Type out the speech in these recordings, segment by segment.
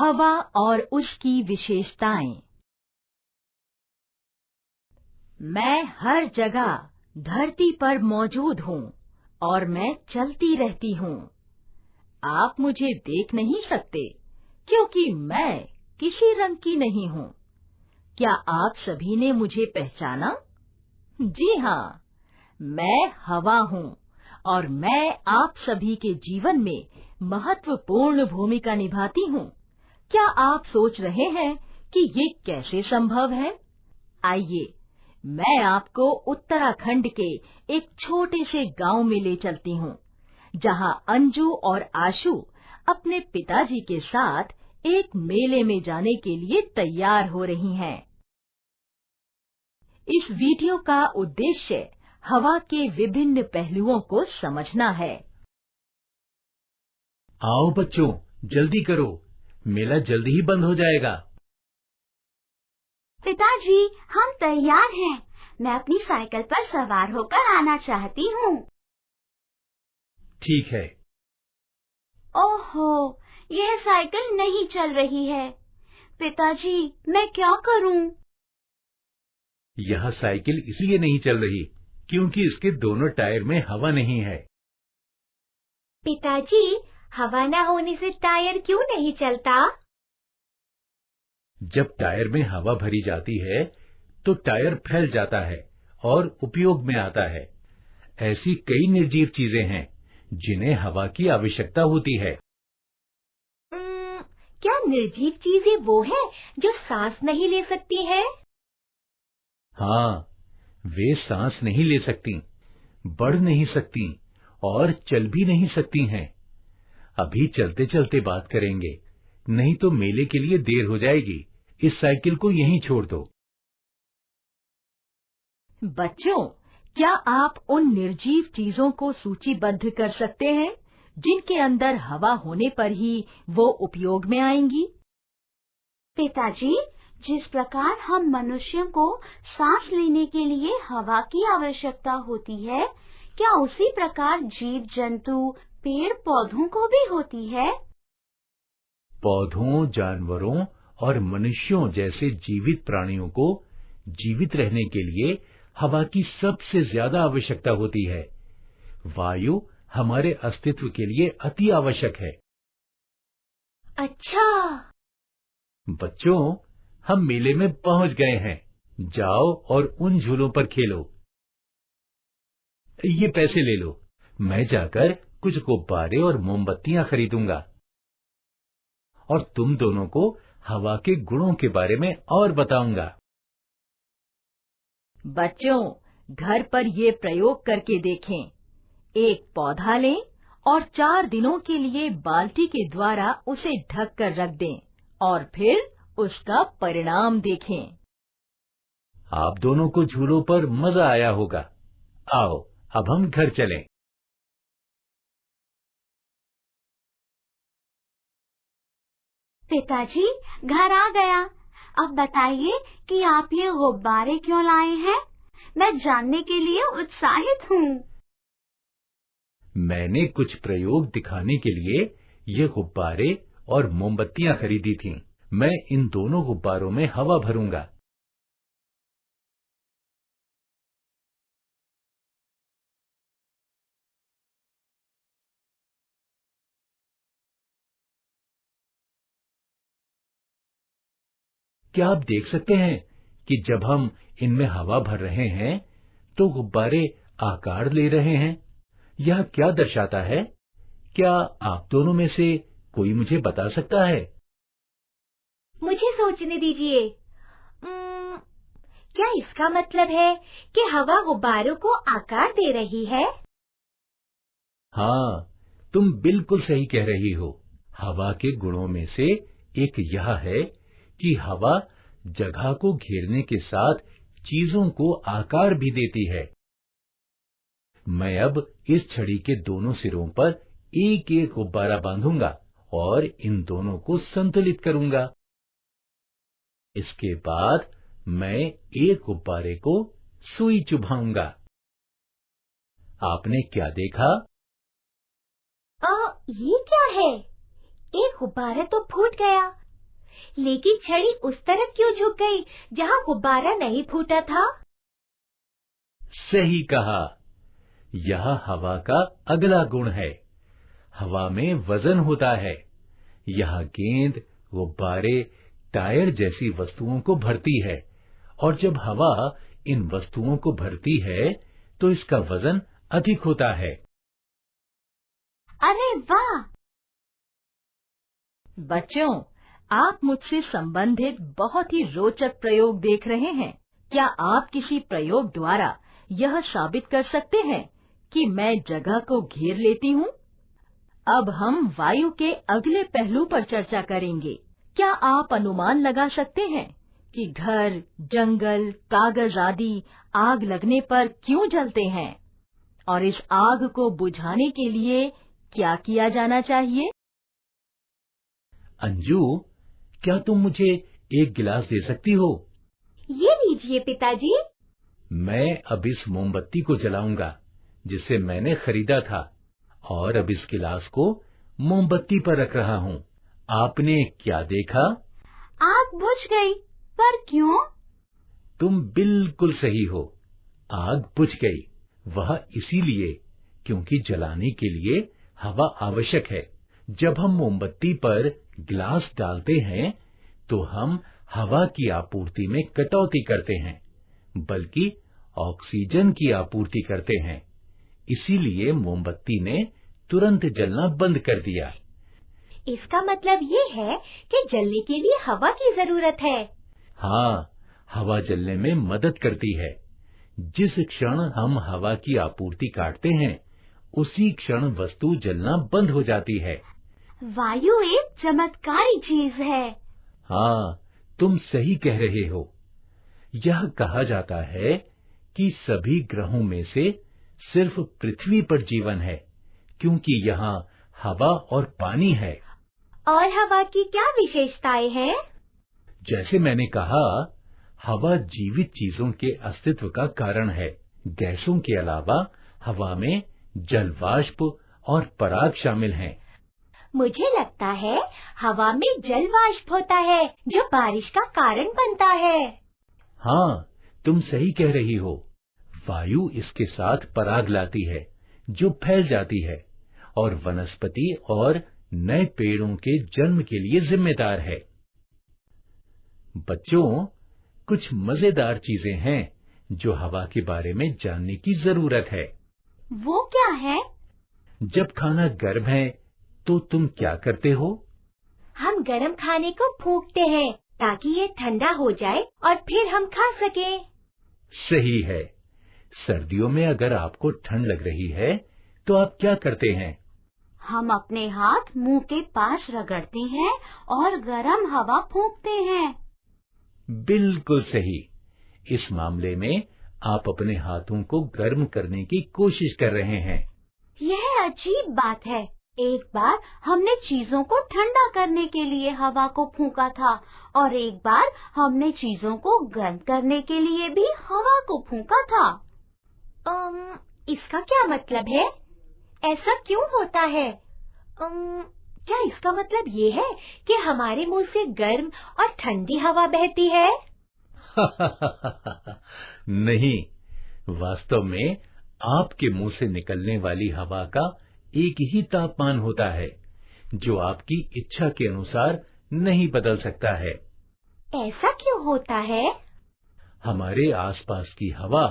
हवा और उसकी विशेषताएं। मैं हर जगह धरती पर मौजूद हूँ और मैं चलती रहती हूँ। आप मुझे देख नहीं सकते क्योंकि मैं किसी रंग की नहीं हूँ। क्या आप सभी ने मुझे पहचाना? जी हाँ, मैं हवा हूँ और मैं आप सभी के जीवन में महत्वपूर्ण भूमिका निभाती हूँ। क्या आप सोच रहे हैं कि ये कैसे संभव है? आइए, मैं आपको उत्तराखंड के एक छोटे से गांव में ले चलती हूँ, जहाँ अंजू और आशु अपने पिताजी के साथ एक मेले में जाने के लिए तैयार हो रही हैं। इस वीडियो का उद्देश्य हवा के विभिन्न पहलुओं को समझना है। आओ बच्चों, जल्दी करो, मेला जल्दी ही बंद हो जाएगा। पिताजी, हम तैयार हैं। मैं अपनी साइकिल पर सवार होकर आना चाहती हूँ। ठीक है। ओहो, यह साइकिल नहीं चल रही है। पिताजी, मैं क्या करूँ? यह साइकिल इसलिए नहीं चल रही क्योंकि इसके दोनों टायर में हवा नहीं है। पिताजी, हवा न होने से टायर क्यों नहीं चलता? जब टायर में हवा भरी जाती है तो टायर फैल जाता है और उपयोग में आता है। ऐसी कई निर्जीव चीजें हैं जिन्हें हवा की आवश्यकता होती है। क्या निर्जीव चीजें वो है जो सांस नहीं ले सकती है? हाँ, वे सांस नहीं ले सकती, बढ़ नहीं सकती और चल भी नहीं सकती हैं। अभी चलते चलते बात करेंगे, नहीं तो मेले के लिए देर हो जाएगी। इस साइकिल को यहीं छोड़ दो। बच्चों, क्या आप उन निर्जीव चीजों को सूचीबद्ध कर सकते हैं जिनके अंदर हवा होने पर ही वो उपयोग में आएंगी? पिताजी, जिस प्रकार हम मनुष्यों को सांस लेने के लिए हवा की आवश्यकता होती है, क्या उसी प्रकार जीव जंतु, पेड़ पौधों को भी होती है? पौधों, जानवरों और मनुष्यों जैसे जीवित प्राणियों को जीवित रहने के लिए हवा की सबसे ज्यादा आवश्यकता होती है। वायु हमारे अस्तित्व के लिए अति आवश्यक है। अच्छा। बच्चों, हम मेले में पहुंच गए हैं। जाओ और उन झूलों पर खेलो। ये पैसे ले लो, मैं जाकर कुछ गुब्बारे और मोमबत्तियां खरीदूंगा और तुम दोनों को हवा के गुणों के बारे में और बताऊंगा। बच्चों, घर पर ये प्रयोग करके देखें। एक पौधा लें और 4 दिनों के लिए बाल्टी के द्वारा उसे ढक कर रख दें और फिर उसका परिणाम देखें। आप दोनों को झूलों पर मजा आया होगा। आओ, अब हम घर चलें। पिताजी, घर आ गया। अब बताइए कि आप ये गुब्बारे क्यों लाए हैं? मैं जानने के लिए उत्साहित हूँ। मैंने कुछ प्रयोग दिखाने के लिए ये गुब्बारे और मोमबत्तियां खरीदी थीं। मैं इन दोनों गुब्बारों में हवा भरूंगा। क्या आप देख सकते हैं कि जब हम इनमें हवा भर रहे हैं तो गुब्बारे आकार ले रहे हैं? यह क्या दर्शाता है? क्या आप दोनों में से कोई मुझे बता सकता है? मुझे सोचने दीजिए। क्या इसका मतलब है कि हवा गुब्बारों को आकार दे रही है? हाँ, तुम बिल्कुल सही कह रही हो। हवा के गुणों में से एक यह है कि हवा जगह को घेरने के साथ चीजों को आकार भी देती है। मैं अब इस छड़ी के दोनों सिरों पर एक एक गुब्बारा बांधूंगा और इन दोनों को संतुलित करूंगा। इसके बाद मैं एक गुब्बारे को सुई चुभाऊंगा। आपने क्या देखा? ये क्या है? एक गुब्बारा तो फूट गया, लेकिन छड़ी उस तरफ क्यों झुक गई जहाँ गुब्बारा नहीं फूटा था? सही कहा। यह हवा का अगला गुण है। हवा में वजन होता है। यह गेंद, गुब्बारे, टायर जैसी वस्तुओं को भरती है और जब हवा इन वस्तुओं को भरती है तो इसका वजन अधिक होता है। अरे वाह! बच्चों, आप मुझसे संबंधित बहुत ही रोचक प्रयोग देख रहे हैं। क्या आप किसी प्रयोग द्वारा यह साबित कर सकते हैं कि मैं जगह को घेर लेती हूँ? अब हम वायु के अगले पहलू पर चर्चा करेंगे। क्या आप अनुमान लगा सकते हैं कि घर, जंगल, कागज आदि आग लगने पर क्यों जलते हैं? और इस आग को बुझाने के लिए क्या किया जाना चाहिए? अंजू, क्या तुम मुझे एक गिलास दे सकती हो? ये लीजिए पिताजी। मैं अब इस मोमबत्ती को जलाऊंगा जिसे मैंने खरीदा था और अब इस गिलास को मोमबत्ती पर रख रहा हूँ। आपने क्या देखा? आग बुझ गई, पर क्यों? तुम बिल्कुल सही हो। आग बुझ गई। वह इसीलिए क्योंकि जलाने के लिए हवा आवश्यक है। जब हम मोमबत्ती पर गिलास डालते हैं तो हम हवा की आपूर्ति में कटौती करते हैं, बल्कि ऑक्सीजन की आपूर्ति करते हैं। इसीलिए मोमबत्ती ने तुरंत जलना बंद कर दिया। इसका मतलब ये है कि जलने के लिए हवा की जरूरत है। हाँ, हवा जलने में मदद करती है। जिस क्षण हम हवा की आपूर्ति काटते हैं, उसी क्षण वस्तु जलना बंद हो जाती है। वायु एक चमत्कारी चीज है। हाँ, तुम सही कह रहे हो। यह कहा जाता है कि सभी ग्रहों में से सिर्फ पृथ्वी पर जीवन है, क्योंकि यहाँ हवा और पानी है। और हवा की क्या विशेषताएं हैं? जैसे मैंने कहा, हवा जीवित चीजों के अस्तित्व का कारण है। गैसों के अलावा हवा में जल वाष्प और पराग शामिल हैं। मुझे लगता है हवा में जल वाष्प होता है जो बारिश का कारण बनता है। हाँ, तुम सही कह रही हो। वायु इसके साथ पराग लाती है जो फैल जाती है और वनस्पति और नए पेड़ों के जन्म के लिए जिम्मेदार है। बच्चों, कुछ मजेदार चीजें हैं जो हवा के बारे में जानने की जरूरत है। वो क्या है? जब खाना गर्म है तो तुम क्या करते हो? हम गर्म खाने को फूंकते हैं ताकि ये ठंडा हो जाए और फिर हम खा सके। सही है। सर्दियों में अगर आपको ठंड लग रही है तो आप क्या करते हैं? हम अपने हाथ मुंह के पास रगड़ते हैं और गर्म हवा फूंकते हैं। बिल्कुल सही। इस मामले में आप अपने हाथों को गर्म करने की कोशिश कर रहे हैं। यह अजीब बात है। एक बार हमने चीजों को ठंडा करने के लिए हवा को फूंका था और एक बार हमने चीजों को गर्म करने के लिए भी हवा को फूंका था। इसका क्या मतलब है? ऐसा क्यों होता है? क्या इसका मतलब ये है कि हमारे मुंह से गर्म और ठंडी हवा बहती है? नहीं, वास्तव में आपके मुंह से निकलने वाली हवा का एक ही तापमान होता है जो आपकी इच्छा के अनुसार नहीं बदल सकता है। ऐसा क्यों होता है? हमारे आसपास की हवा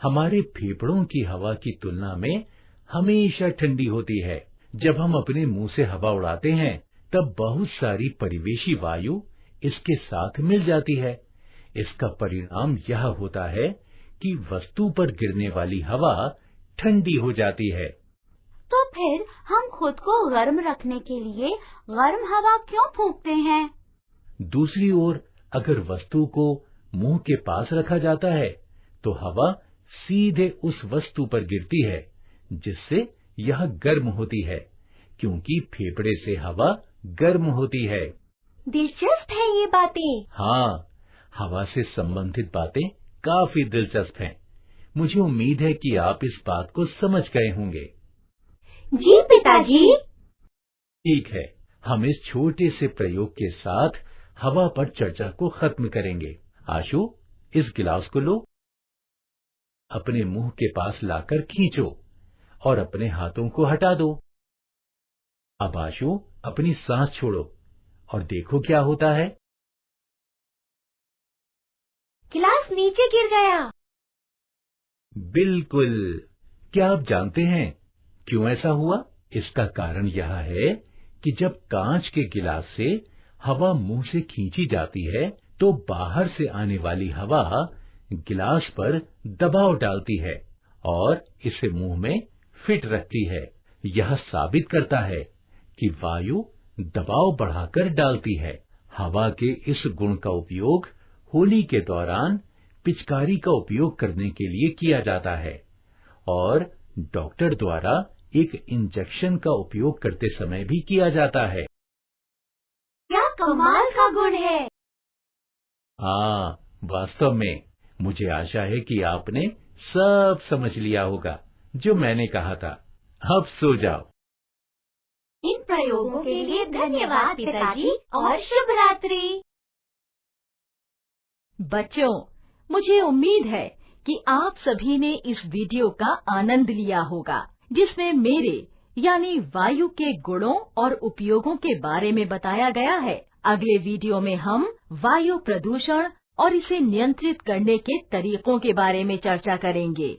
हमारे फेफड़ों की हवा की तुलना में हमेशा ठंडी होती है। जब हम अपने मुंह से हवा उड़ाते हैं तब बहुत सारी परिवेशी वायु इसके साथ मिल जाती है। इसका परिणाम यह होता है कि वस्तु पर गिरने वाली हवा ठंडी हो जाती है। तो फिर हम खुद को गर्म रखने के लिए गर्म हवा क्यों फूंकते हैं? दूसरी ओर अगर वस्तु को मुंह के पास रखा जाता है तो हवा सीधे उस वस्तु पर गिरती है, जिससे यह गर्म होती है, क्योंकि फेफड़े से हवा गर्म होती है। दिलचस्प है ये बातें। हाँ, हवा से संबंधित बातें काफी दिलचस्प हैं। मुझे उम्मीद है कि आप इस बात को समझ गए होंगे। जी पिताजी। ठीक है, हम इस छोटे से प्रयोग के साथ हवा पर चर्चा को खत्म करेंगे। आशु, इस गिलास को लो, अपने मुंह के पास लाकर खींचो और अपने हाथों को हटा दो। अब आशु, अपनी सांस छोड़ो और देखो क्या होता है। गिलास नीचे गिर गया। बिल्कुल। क्या आप जानते हैं क्यों ऐसा हुआ? इसका कारण यह है कि जब कांच के गिलास से हवा मुंह से खींची जाती है तो बाहर से आने वाली हवा गिलास पर दबाव डालती है और इसे मुंह में फिट रखती है। यह साबित करता है कि वायु दबाव बढ़ाकर डालती है। हवा के इस गुण का उपयोग होली के दौरान पिचकारी का उपयोग करने के लिए किया जाता है और डॉक्टर द्वारा एक इंजेक्शन का उपयोग करते समय भी किया जाता है। क्या कमाल का गुण है। हाँ, वास्तव में मुझे आशा है कि आपने सब समझ लिया होगा जो मैंने कहा था। अब सो जाओ। इन प्रयोगों के लिए धन्यवाद पिताजी और शुभ रात्रि। बच्चों, मुझे उम्मीद है कि आप सभी ने इस वीडियो का आनंद लिया होगा, जिसमें मेरे यानी वायु के गुणों और उपयोगों के बारे में बताया गया है। अगले वीडियो में हम वायु प्रदूषण और इसे नियंत्रित करने के तरीकों के बारे में चर्चा करेंगे।